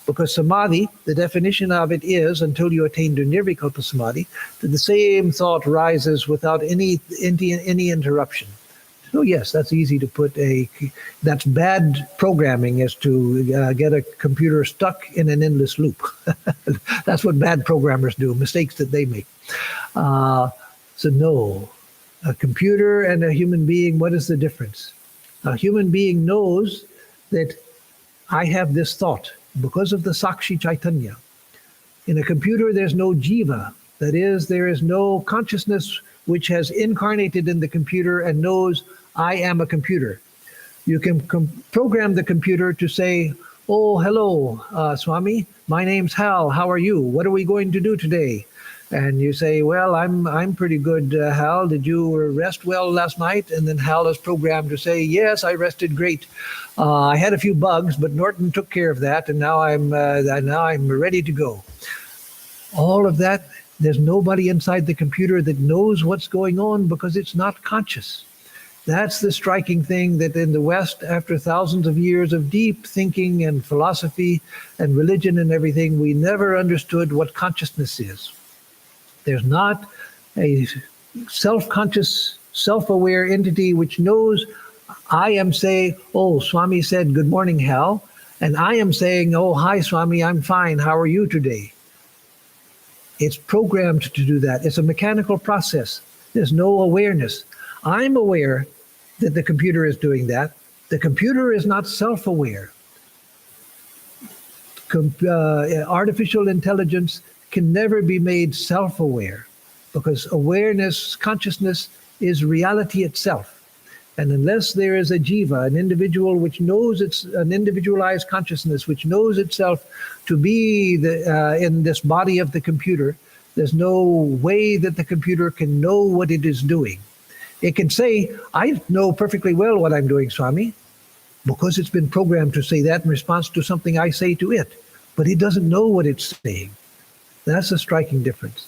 Because samadhi, the definition of it is, until you attain to nirvikalpa samadhi, that the same thought rises without any interruption. So yes, that's easy to put that's bad programming, is to get a computer stuck in an endless loop. That's what bad programmers do, mistakes that they make. So no, a computer and a human being, what is the difference? A human being knows that I have this thought because of the Sakshi Chaitanya. In a computer, there's no jiva. That is, there is no consciousness which has incarnated in the computer and knows I am a computer. You can program the computer to say, oh, hello, Swami, my name's Hal, how are you? What are we going to do today? And you say, well, I'm pretty good, Hal. Did you rest well last night? And then Hal is programmed to say, yes, I rested great. I had a few bugs, but Norton took care of that, and now I'm ready to go. All of that, there's nobody inside the computer that knows what's going on because it's not conscious. That's the striking thing, that in the West, after thousands of years of deep thinking and philosophy and religion and everything, we never understood what consciousness is. There's not a self-conscious, self-aware entity which knows I am saying, oh, Swami said, good morning, Hal. And I am saying, oh, hi, Swami, I'm fine. How are you today? It's programmed to do that. It's a mechanical process. There's no awareness. I'm aware that the computer is doing that. The computer is not self-aware. Artificial intelligence can never be made self-aware because awareness, consciousness is reality itself. And unless there is a jiva, an individual which knows it's an individualized consciousness, which knows itself to be in this body of the computer, there's no way that the computer can know what it is doing. It can say, I know perfectly well what I'm doing, Swami, because it's been programmed to say that in response to something I say to it. But it doesn't know what it's saying. That's a striking difference.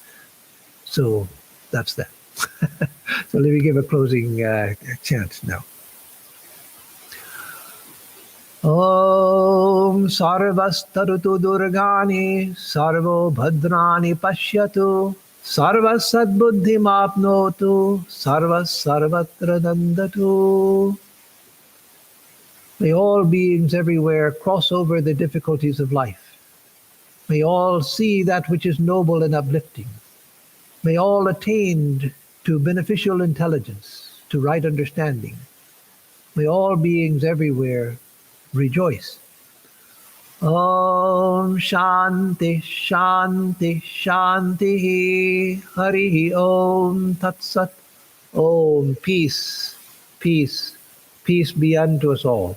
So that's that. So let me give a closing chant now. Om Sarvastarutu Durgani Sarvo Bhadrani Pashyatu Sarvas Sadbuddhimapnotu Sarvas Sarvatra Dandatu. May all beings everywhere cross over the difficulties of life. May all see that which is noble and uplifting. May all attain to beneficial intelligence, to right understanding. May all beings everywhere rejoice. Om Shanti Shanti Shanti Hari Om Tat Sat. Om peace, peace, peace be unto us all.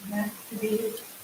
Back to the